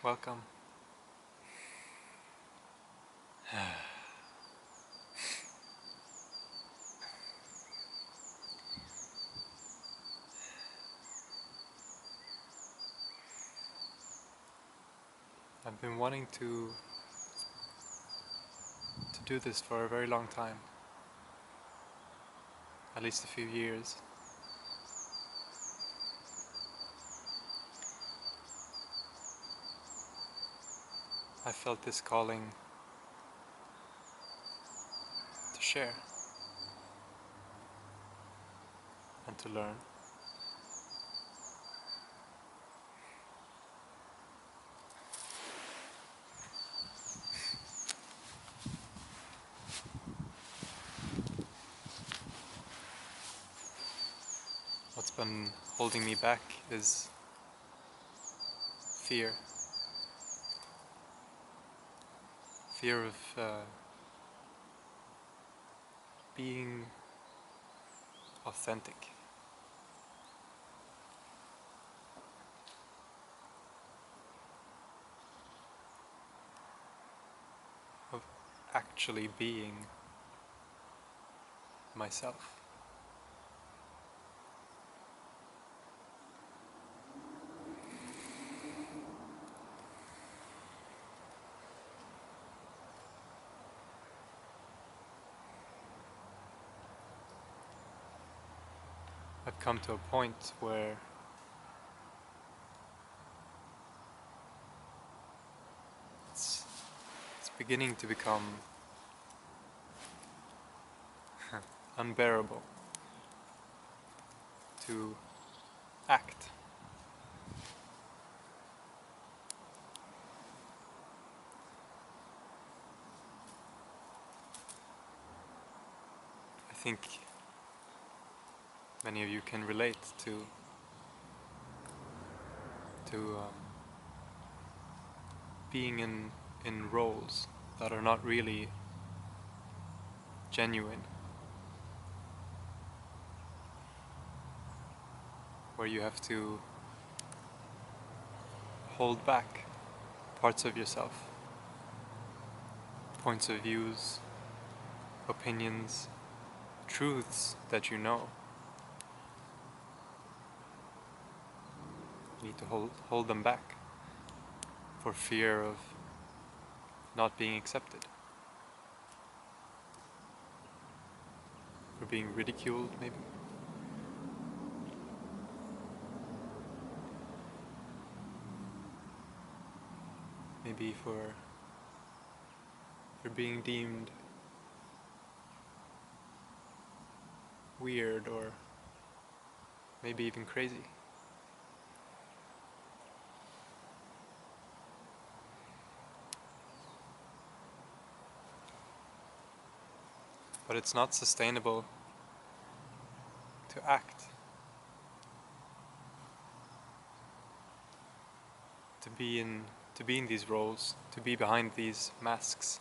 Welcome. I've been wanting to do this for a very long time, at least a few years. I felt this calling to share and to learn. What's been holding me back is fear. Fear of being authentic. Of actually being myself. I've come to a point where it's beginning to become unbearable to act. I think many of you can relate to being in roles that are not really genuine, where you have to hold back parts of yourself, points of views, opinions, truths that you know. You need to hold them back for fear of not being accepted, for being ridiculed maybe. Maybe for being deemed weird or maybe even crazy. But it's not sustainable to act, to be in these roles, to be behind these masks.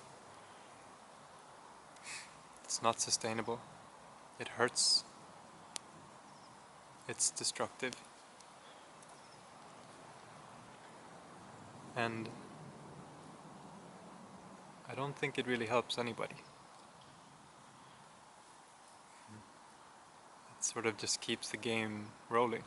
It's not sustainable. It hurts. It's destructive. And I don't think it really helps anybody. It sort of just keeps the game rolling.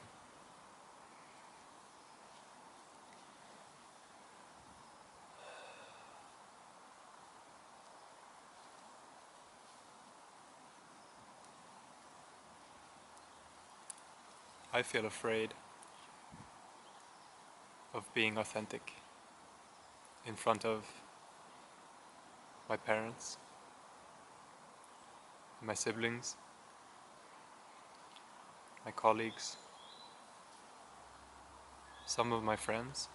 I feel afraid of being authentic in front of my parents, my siblings, my colleagues, some of my friends.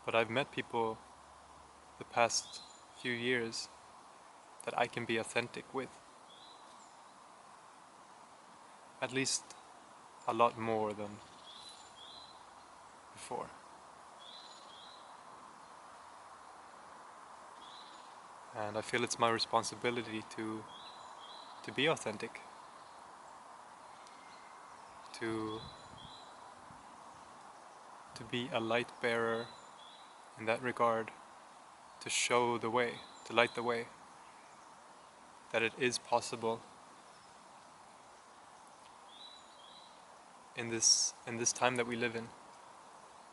But I've met people the past few years that I can be authentic with. At least a lot more than before. And I feel it's my responsibility to be authentic. to be a light bearer in that regard, to show the way, to light the way, that it is possible in this time that we live in.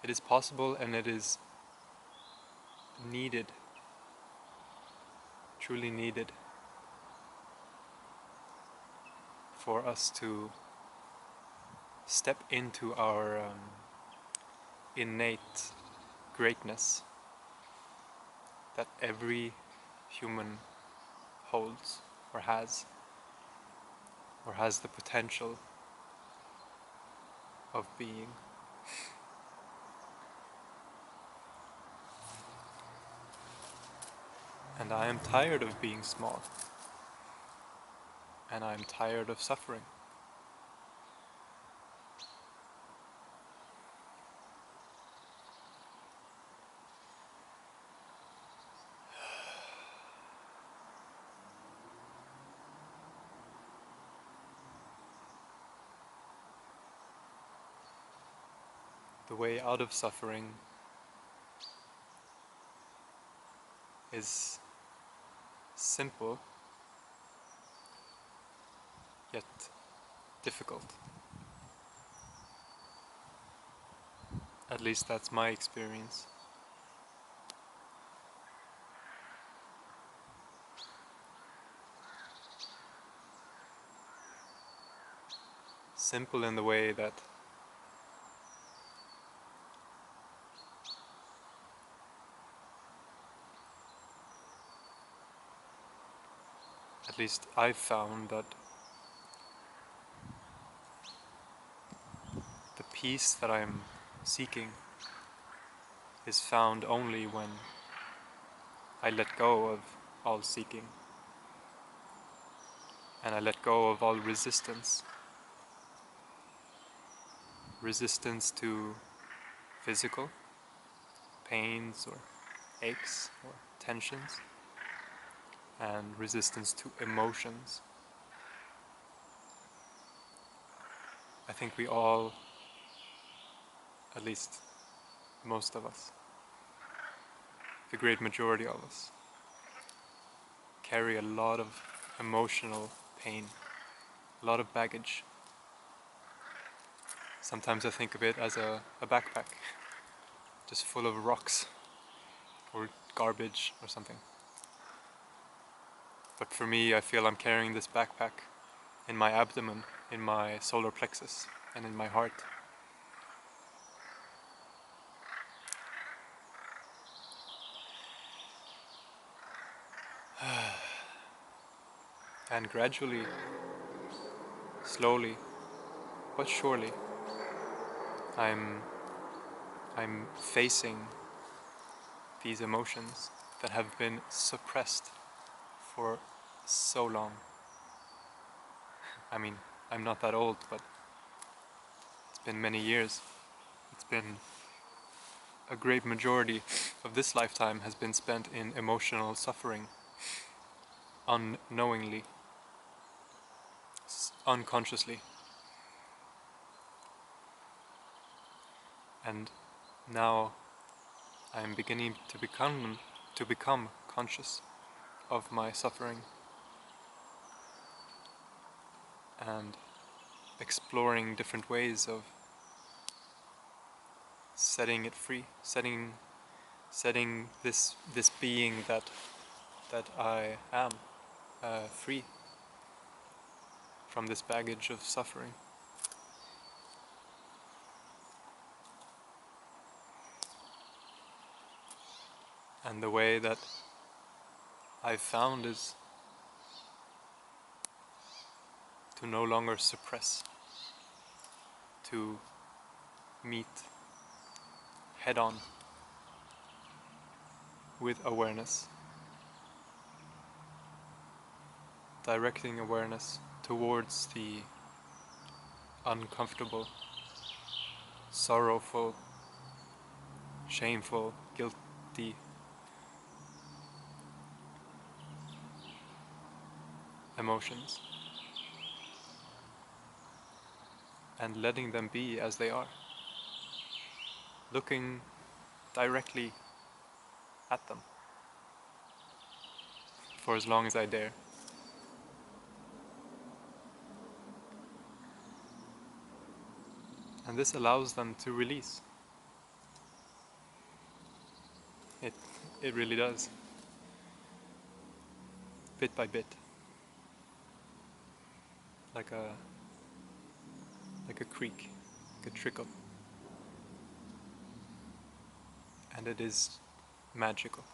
It is possible, and it is needed, truly needed, for us to step into our innate greatness that every human holds or has the potential of being. And I am tired of being small, and I am tired of suffering. The way out of suffering is simple, yet difficult. At least that's my experience. Simple in the way that at least I've found that the peace that I'm seeking is found only when I let go of all seeking, and I let go of all resistance. Resistance to physical pains or aches or tensions, and resistance to emotions. I think we all, at least most of us, the great majority of us, carry a lot of emotional pain, a lot of baggage. Sometimes I think of it as a backpack, just full of rocks or garbage or something. But for me, I feel I'm carrying this backpack in my abdomen, in my solar plexus, and in my heart. And gradually, slowly, but surely, I'm facing these emotions that have been suppressed for so long. I mean, I'm not that old, but it's been many years. It's been a great majority of this lifetime has been spent in emotional suffering, unknowingly, unconsciously. And now I'm beginning to become conscious of my suffering and exploring different ways of setting it free, setting this being that I am free from this baggage of suffering. And the way that I've found is to no longer suppress, to meet head on with awareness, directing awareness towards the uncomfortable, sorrowful, shameful, guilty emotions, and letting them be as they are, looking directly at them for as long as I dare. And this allows them to release. It, it really does, bit by bit, like a creak, like a trickle. And it is magical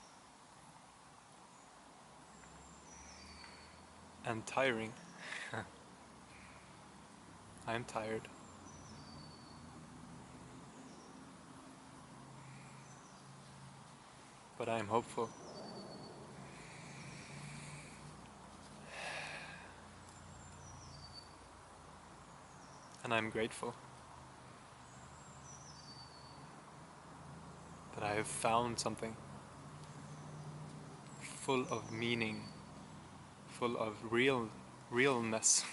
and tiring. I am tired, but I am hopeful. And I am grateful that I have found something full of meaning, full of realness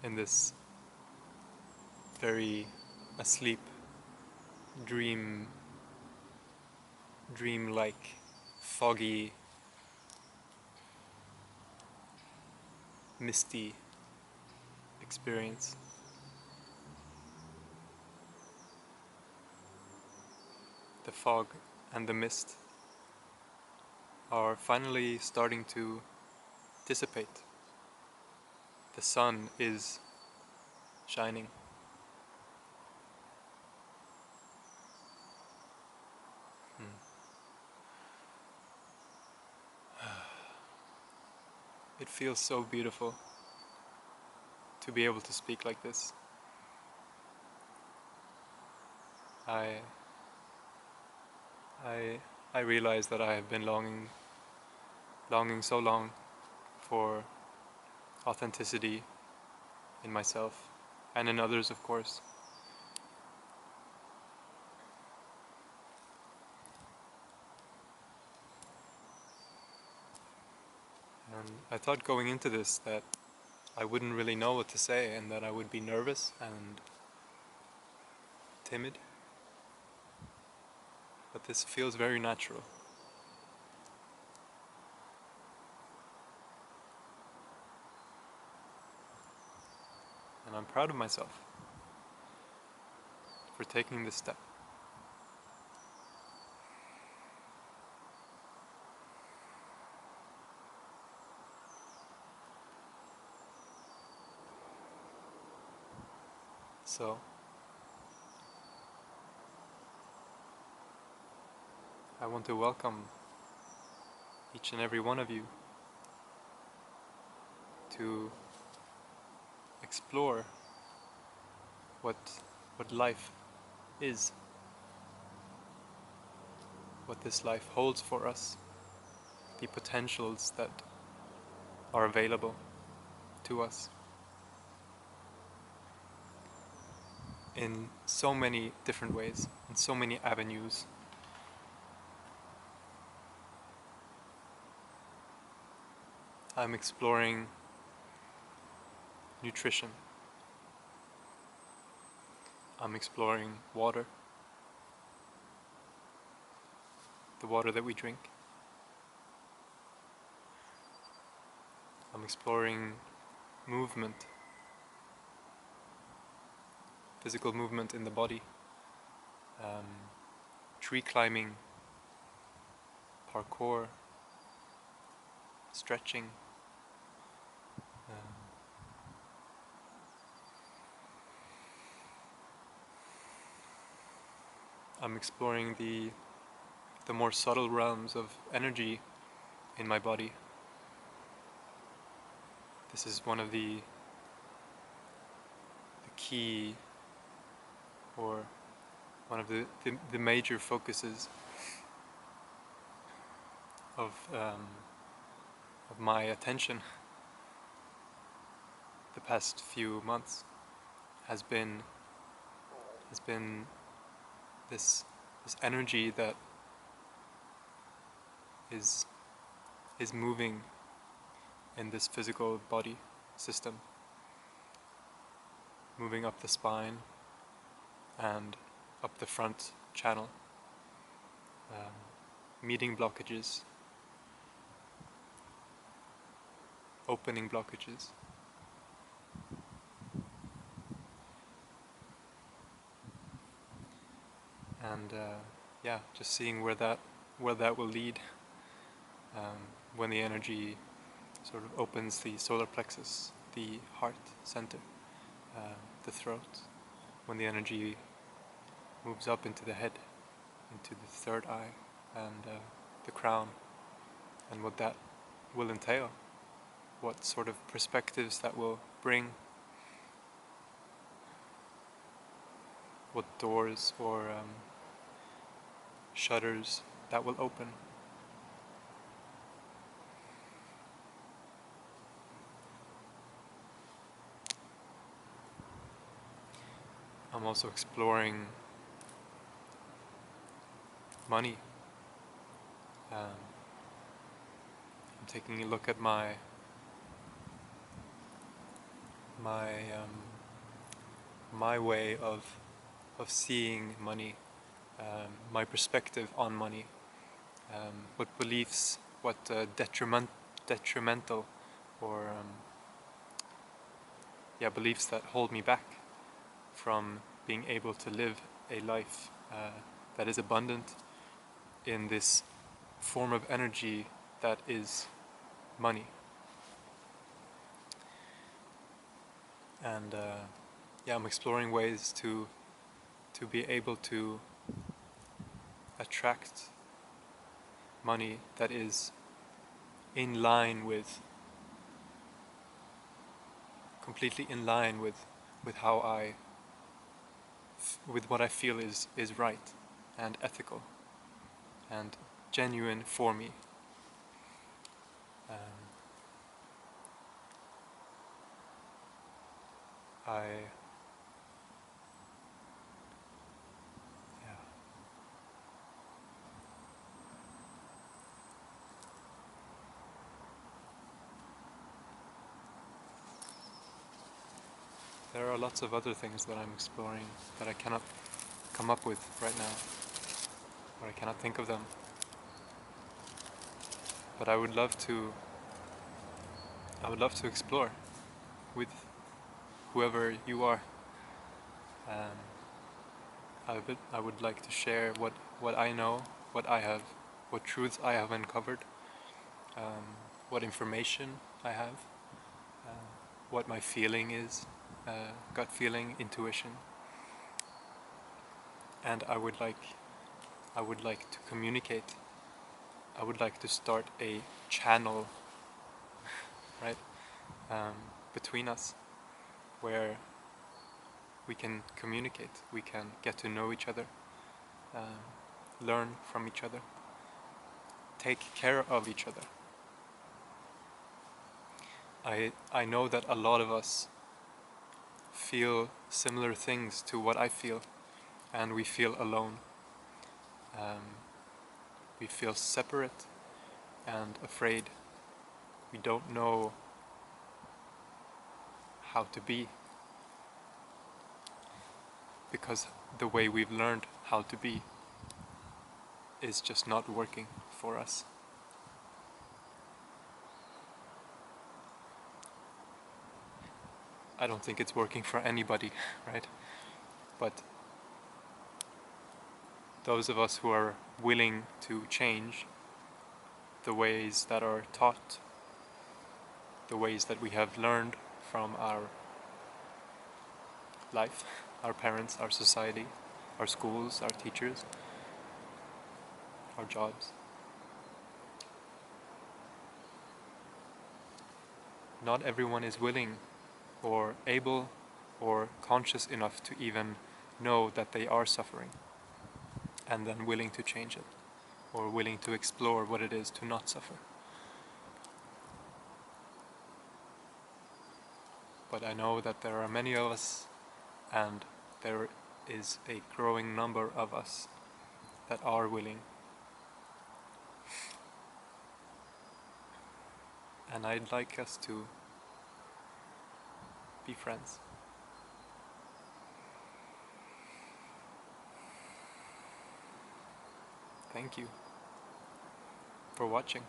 in this very asleep, dream-like, foggy, misty experience. The fog and the mist are finally starting to dissipate. The sun is shining. It feels so beautiful to be able to speak like this. I I I realize that I have been longing so long for authenticity in myself and in others, of course. And I thought going into this that I wouldn't really know what to say and that I would be nervous and timid, but this feels very natural. And I'm proud of myself for taking this step. So, I want to welcome each and every one of you to explore what life is, what this life holds for us, the potentials that are available to us in so many different ways, in so many avenues. I'm exploring nutrition. I'm exploring water, the water that we drink. I'm exploring movement, physical movement in the body, um, tree climbing, parkour, stretching. Um, I'm exploring the more subtle realms of energy in my body. This is one of the key, or one of the major focuses of my attention the past few months has been this energy that is moving in this physical body system. moving up the spine and up the front channel, meeting blockages, opening blockages. And yeah, just seeing where that will lead when the energy sort of opens the solar plexus, the heart center, the throat, when the energy moves up into the head, into the third eye, and the crown, and what that will entail, what sort of perspectives that will bring, what doors or shutters that will open. I'm also exploring money. I'm taking a look at my way of seeing money, my perspective on money, what beliefs, what detrimental or beliefs that hold me back from being able to live a life that is abundant in this form of energy that is money. And I'm exploring ways to be able to attract money that is in line with, completely in line with how with what I feel is right and ethical and genuine for me. I yeah. There are lots of other things that I'm exploring that I cannot come up with right now, or I cannot think of them. But I would love to explore with whoever you are. Um, I would like to share what I know, what truths I have uncovered, what information I have, what my feeling is, gut feeling, intuition, and I would like to communicate. I would like to start a channel, right, between us, where we can communicate, we can get to know each other, learn from each other, take care of each other. I know that a lot of us feel similar things to what I feel, and we feel alone. We feel separate and afraid. We don't know how to be, because the way we've learned how to be is just not working for us. I don't think it's working for anybody, right? But those of us who are willing to change the ways that are taught, the ways that we have learned from our life, our parents, our society, our schools, our teachers, our jobs. Not everyone is willing or able or conscious enough to even know that they are suffering, and then willing to change it, or willing to explore what it is to not suffer. But I know that there are many of us, and there is a growing number of us that are willing. And I'd like us to be friends. thank you for watching.